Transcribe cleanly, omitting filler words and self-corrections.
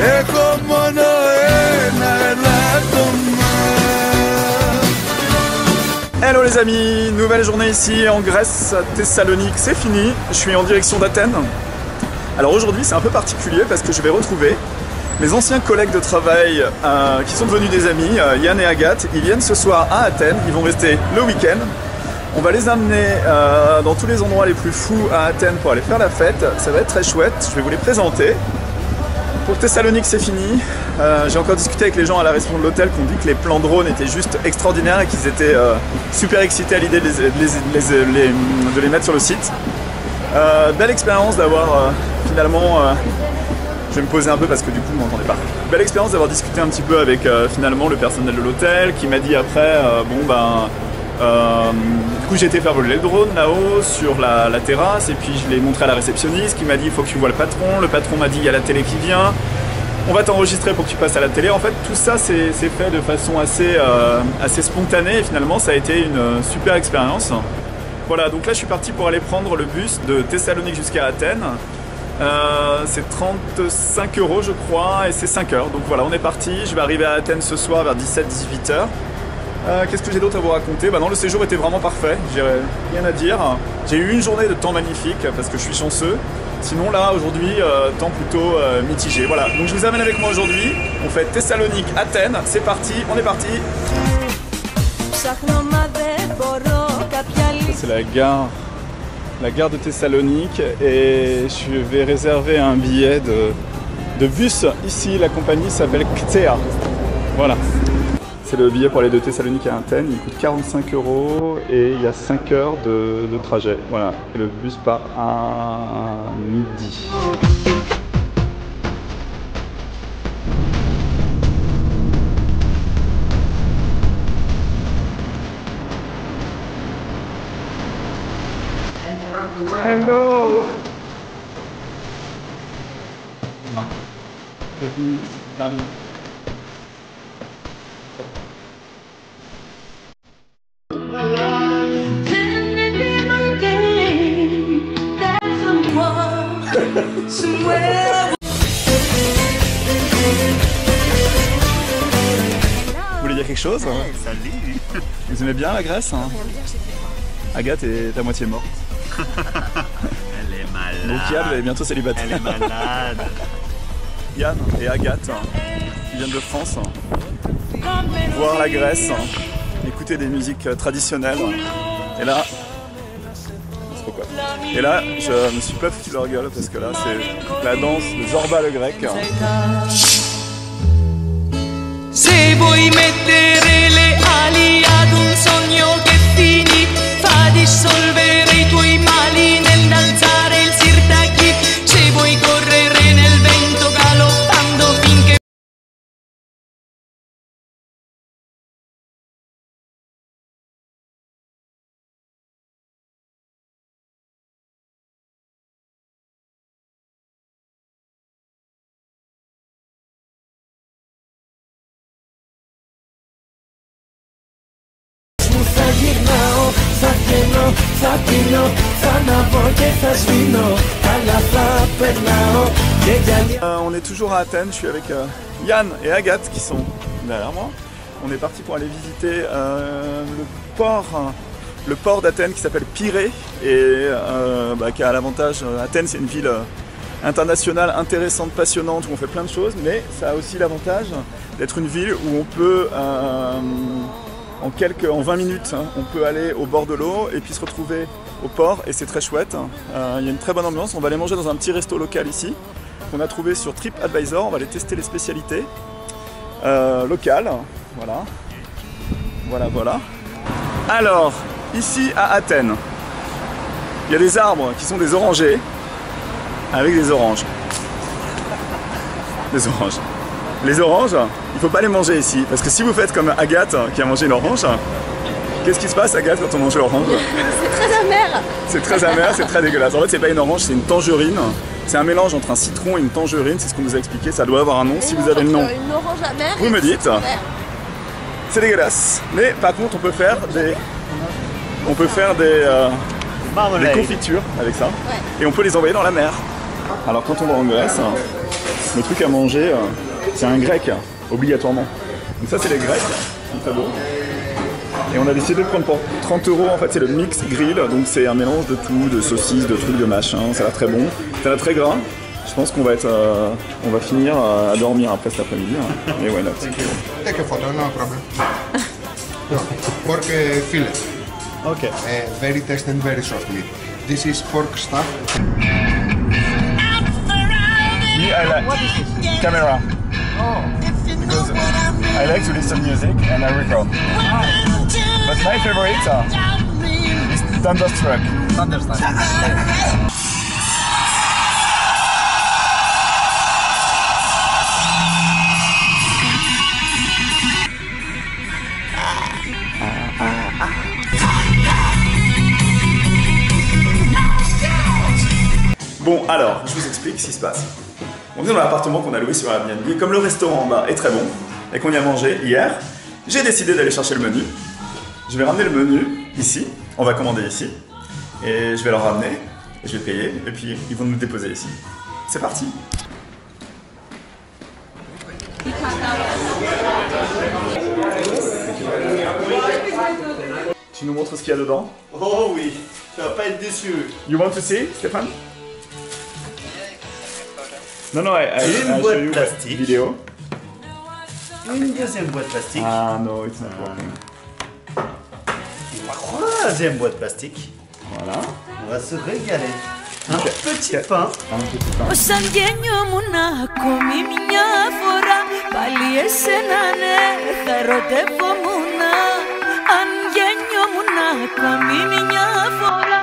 έχω μόνο ένα ελάττωμα. Hello les amis, nouvelle journée ici en Grèce, à Thessalonique, c'est fini, je suis en direction d'Athènes. Alors aujourd'hui c'est un peu particulier parce que je vais retrouver mes anciens collègues de travail qui sont devenus des amis, Yann et Agathe. Ils viennent ce soir à Athènes, ils vont rester le week-end. On va les amener dans tous les endroits les plus fous à Athènes pour aller faire la fête, ça va être très chouette, je vais vous les présenter. Pour Thessalonique c'est fini, j'ai encore discuté avec les gens à la réception de l'hôtel qui ont dit que les plans drone étaient juste extraordinaires et qu'ils étaient super excités à l'idée de les mettre sur le site. Belle expérience d'avoir finalement, je vais me poser un peu parce que du coup vous m'entendez pas. Belle expérience d'avoir discuté un petit peu avec finalement le personnel de l'hôtel qui m'a dit après, du coup j'ai été faire voler le drone là-haut sur la terrasse et puis je l'ai montré à la réceptionniste qui m'a dit il faut que tu vois le patron m'a dit il y a la télé qui vient, on va t'enregistrer pour que tu passes à la télé. En fait tout ça c'est fait de façon assez spontanée et finalement ça a été une super expérience. Voilà, donc là je suis parti pour aller prendre le bus de Thessalonique jusqu'à Athènes. C'est 35 € je crois et c'est 5 heures, donc voilà on est parti, je vais arriver à Athènes ce soir vers 17-18 h. Qu'est-ce que j'ai d'autre à vous raconter? Non, le séjour était vraiment parfait, j'ai rien à dire. J'ai eu une journée de temps magnifique parce que je suis chanceux. Sinon là aujourd'hui, temps plutôt mitigé. Voilà, donc je vous amène avec moi aujourd'hui. On fait Thessalonique, Athènes, c'est parti, on est parti. Ça c'est la gare de Thessalonique et je vais réserver un billet de bus ici. La compagnie s'appelle Ktea. Voilà. C'est le billet pour aller de Thessalonique à Athènes, il coûte 45 € et il y a 5 heures de trajet. Voilà, et le bus part à midi. Hello! Vous voulez dire quelque chose? Salut. Vous aimez bien la Grèce? Agathe est à moitié morte. Elle est malade. Donc Yann est bientôt célibataire. Elle est malade. Yann et Agathe qui viennent de France voir la Grèce, écouter des musiques traditionnelles. Et là, je me suis pas foutu leur gueule parce que là c'est la danse de Zorba le grec. Se vuoi mettere le ali ad un sogno che fini, fa dissolvere i tuoi mali nel danzare il sirtaki. Se vuoi correre nel vento galoppando finché On est toujours à Athènes, je suis avec Yann et Agathe qui sont derrière moi. On est parti pour aller visiter le port d'Athènes qui s'appelle Pirée et qui a l'avantage, Athènes c'est une ville internationale intéressante, passionnante où on fait plein de choses, mais ça a aussi l'avantage d'être une ville où on peut en 20 minutes, on peut aller au bord de l'eau et puis se retrouver au port et c'est très chouette. Il y a une très bonne ambiance. On va aller manger dans un petit resto local ici qu'on a trouvé sur TripAdvisor. On va aller tester les spécialités locales. Voilà. Alors, ici à Athènes, il y a des arbres qui sont des orangers avec des oranges. Des oranges. Les oranges, il ne faut pas les manger ici, parce que si vous faites comme Agathe qui a mangé une orange, qu'est-ce qui se passe Agathe quand on mange l'orange? C'est très amer. C'est très amer, c'est très dégueulasse. En fait c'est pas une orange, c'est une tangerine. C'est un mélange entre un citron et une tangerine, c'est ce qu'on nous a expliqué, ça doit avoir un nom. Si vous avez le nom, une orange amère, vous me dites. C'est dégueulasse. Mais par contre on peut faire des confitures avec ça. Ouais. Et on peut les envoyer dans la mer. Alors quand on va en Grèce, Le truc à manger, c'est un grec, obligatoirement. Donc ça, c'est les grecs, c'est très beau. Et on a décidé de prendre pour 30 €, en fait, c'est le mix grill. Donc c'est un mélange de tout, de saucisses, de trucs, de machin. Ça a l'air très bon. Ça a l'air très gras. Je pense qu'on va être, on va finir à dormir après cet après-midi. Hein. Mais ouais, là. Take a photo, no problem. Pork fillet. Ok. Very tasty and very soft meat. This is pork stuff. Me, I like camera. Because I like to listen music and I record. But my favorite is Thunderstruck. Bon, alors, je vous explique ce qui se passe. On est dans l'appartement qu'on a loué sur Airbnb. Comme le restaurant en bas est très bon et qu'on y a mangé hier, j'ai décidé d'aller chercher le menu. Je vais ramener le menu ici, on va commander ici, et je vais leur ramener, et je vais payer, et puis ils vont nous déposer ici. C'est parti! Tu nous montres ce qu'il y a dedans? Oh oui, tu vas pas être déçu. You want to see, Stéphane? Non, non, Une boîte plastique. Vidéo. Une deuxième boîte plastique. Ah non, it's not working. Troisième boîte plastique. Voilà. On va se régaler. Un petit pain. Un petit pain. Όσαν γεννιόμουν ακόμη μια φορά, πάλι εσένα ναι θα ερωτεύομουν. Αν γεννιόμουν ακόμη μια φορά.